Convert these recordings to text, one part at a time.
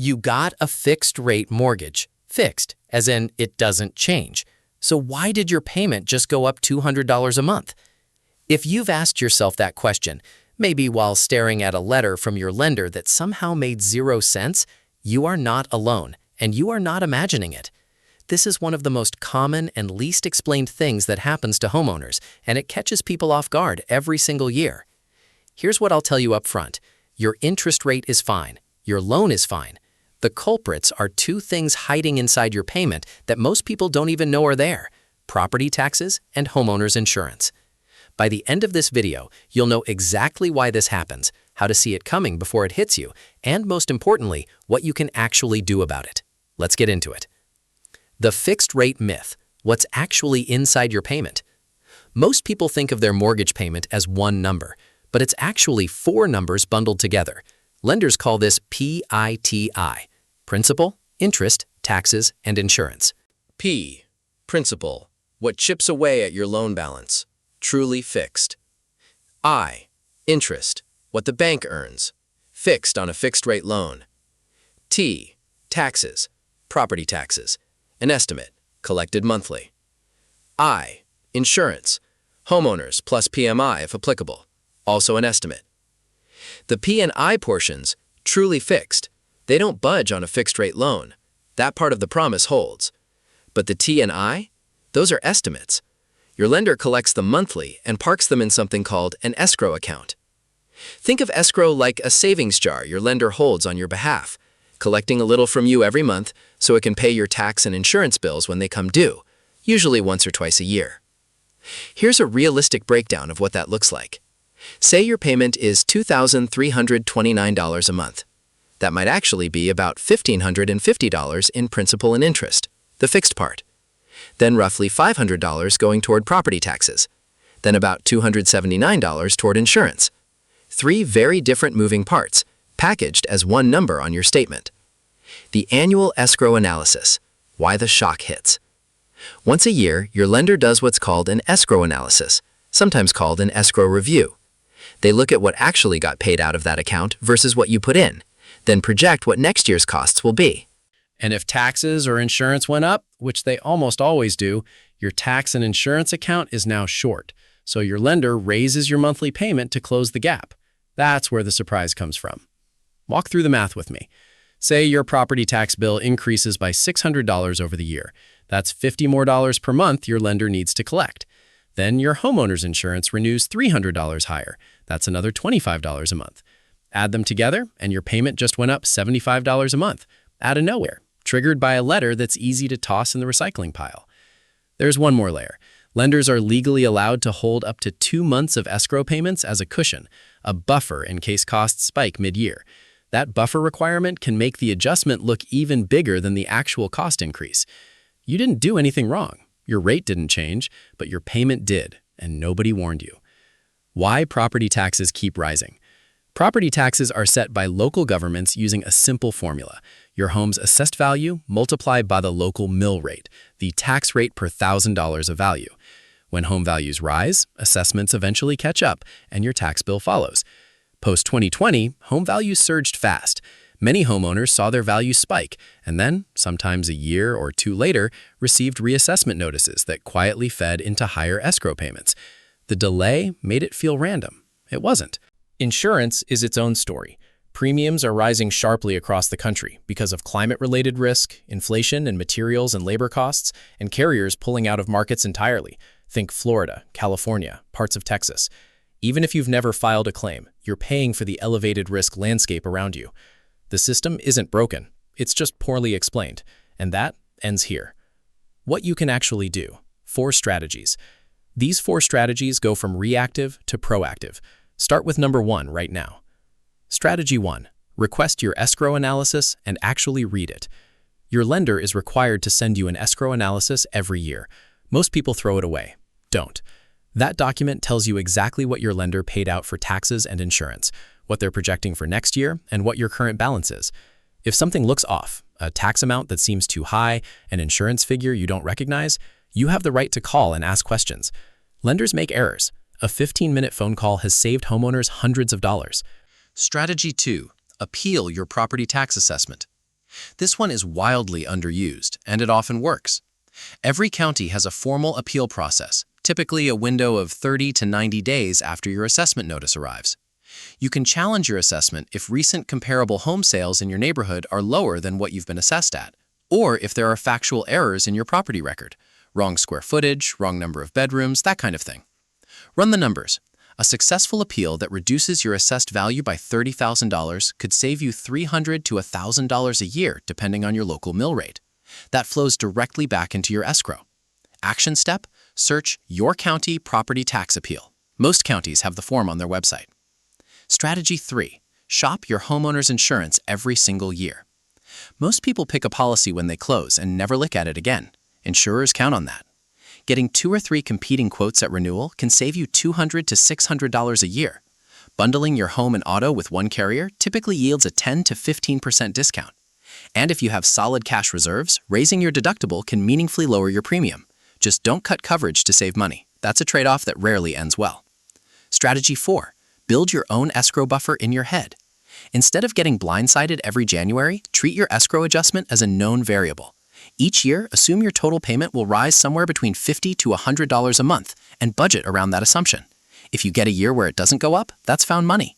You got a fixed-rate mortgage. Fixed, as in it doesn't change. So why did your payment just go up $200 a month? If you've asked yourself that question, maybe while staring at a letter from your lender that somehow made 0 sense, you are not alone, and you are not imagining it. This is one of the most common and least explained things that happens to homeowners, and it catches people off guard every single year. Here's what I'll tell you up front. Your interest rate is fine. Your loan is fine. The culprits are two things hiding inside your payment that most people don't even know are there: property taxes and homeowners insurance. By the end of this video, you'll know exactly why this happens, how to see it coming before it hits you, and most importantly, what you can actually do about it. Let's get into it. The fixed rate myth. What's actually inside your payment? Most people think of their mortgage payment as one number, but it's actually 4 numbers bundled together. Lenders call this PITI: principal, interest, taxes, and insurance. P. Principal. What chips away at your loan balance. Truly fixed. I. Interest. What the bank earns. Fixed on a fixed-rate loan. T. Taxes. Property taxes. An estimate. Collected monthly. I. Insurance. Homeowners plus PMI if applicable. Also an estimate. The P and I portions, truly fixed. They don't budge on a fixed-rate loan. That part of the promise holds. But the T and I? Those are estimates. Your lender collects them monthly and parks them in something called an escrow account. Think of escrow like a savings jar your lender holds on your behalf, collecting a little from you every month so it can pay your tax and insurance bills when they come due, usually once or twice a year. Here's a realistic breakdown of what that looks like. Say your payment is $2,329 a month. That might actually be about $1,550 in principal and interest, the fixed part. Then roughly $500 going toward property taxes. Then about $279 toward insurance. 3 very different moving parts, packaged as one number on your statement. The annual escrow analysis. Why the shock hits. Once a year, your lender does what's called an escrow analysis, sometimes called an escrow review. They look at what actually got paid out of that account versus what you put in, then project what next year's costs will be. And if taxes or insurance went up, which they almost always do, your tax and insurance account is now short. So your lender raises your monthly payment to close the gap. That's where the surprise comes from. Walk through the math with me. Say your property tax bill increases by $600 over the year. That's $50 more per month your lender needs to collect. Then your homeowner's insurance renews $300 higher. That's another $25 a month. Add them together, and your payment just went up $75 a month, out of nowhere, triggered by a letter that's easy to toss in the recycling pile. There's one more layer. Lenders are legally allowed to hold up to 2 months of escrow payments as a cushion, a buffer in case costs spike mid-year. That buffer requirement can make the adjustment look even bigger than the actual cost increase. You didn't do anything wrong. Your rate didn't change, but your payment did, and nobody warned you. Why property taxes keep rising? Property taxes are set by local governments using a simple formula. Your home's assessed value multiplied by the local mill rate, the tax rate per $1,000 of value. When home values rise, assessments eventually catch up, and your tax bill follows. Post-2020, home values surged fast. Many homeowners saw their values spike, and then, sometimes a year or 2 later, received reassessment notices that quietly fed into higher escrow payments. The delay made it feel random. It wasn't. Insurance is its own story. Premiums are rising sharply across the country because of climate-related risk, inflation and materials and labor costs, and carriers pulling out of markets entirely. Think Florida, California, parts of Texas. Even if you've never filed a claim, you're paying for the elevated risk landscape around you. The system isn't broken, it's just poorly explained, and that ends here. What you can actually do. 4 strategies. These 4 strategies go from reactive to proactive. Start with number 1 right now. Strategy 1. Request your escrow analysis and actually read it. Your lender is required to send you an escrow analysis every year. Most people throw it away. Don't. That document tells you exactly what your lender paid out for taxes and insurance, what they're projecting for next year, and what your current balance is. If something looks off, a tax amount that seems too high, an insurance figure you don't recognize, you have the right to call and ask questions. Lenders make errors. A 15-minute phone call has saved homeowners hundreds of dollars. Strategy 2. Appeal your property tax assessment. This one is wildly underused, and it often works. Every county has a formal appeal process, typically a window of 30 to 90 days after your assessment notice arrives. You can challenge your assessment if recent comparable home sales in your neighborhood are lower than what you've been assessed at, or if there are factual errors in your property record, wrong square footage, wrong number of bedrooms, that kind of thing. Run the numbers. A successful appeal that reduces your assessed value by $30,000 could save you $300 to $1,000 a year, depending on your local mill rate. That flows directly back into your escrow. Action step: search Your County Property Tax Appeal. Most counties have the form on their website. Strategy 3. Shop your homeowner's insurance every single year. Most people pick a policy when they close and never look at it again. Insurers count on that. Getting 2 or 3 competing quotes at renewal can save you $200 to $600 a year. Bundling your home and auto with one carrier typically yields a 10 to 15% discount. And if you have solid cash reserves, raising your deductible can meaningfully lower your premium. Just don't cut coverage to save money. That's a trade-off that rarely ends well. Strategy 4. Build your own escrow buffer in your head. Instead of getting blindsided every January, treat your escrow adjustment as a known variable. Each year, assume your total payment will rise somewhere between $50 to $100 a month and budget around that assumption. If you get a year where it doesn't go up, that's found money.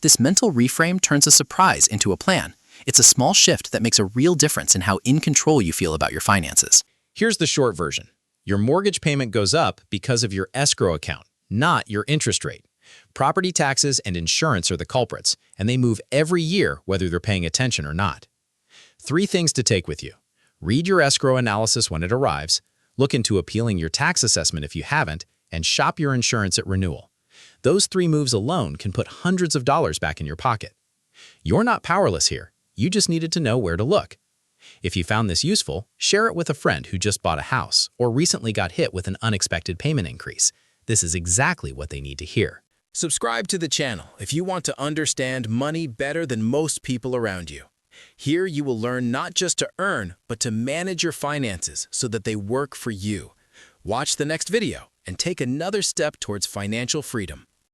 This mental reframe turns a surprise into a plan. It's a small shift that makes a real difference in how in control you feel about your finances. Here's the short version. Your mortgage payment goes up because of your escrow account, not your interest rate. Property taxes and insurance are the culprits, and they move every year whether they're paying attention or not. 3 things to take with you. Read your escrow analysis when it arrives, look into appealing your tax assessment if you haven't, and shop your insurance at renewal. Those 3 moves alone can put hundreds of dollars back in your pocket. You're not powerless here. You just needed to know where to look. If you found this useful, share it with a friend who just bought a house or recently got hit with an unexpected payment increase. This is exactly what they need to hear. Subscribe to the channel if you want to understand money better than most people around you. Here you will learn not just to earn, but to manage your finances so that they work for you. Watch the next video and take another step towards financial freedom.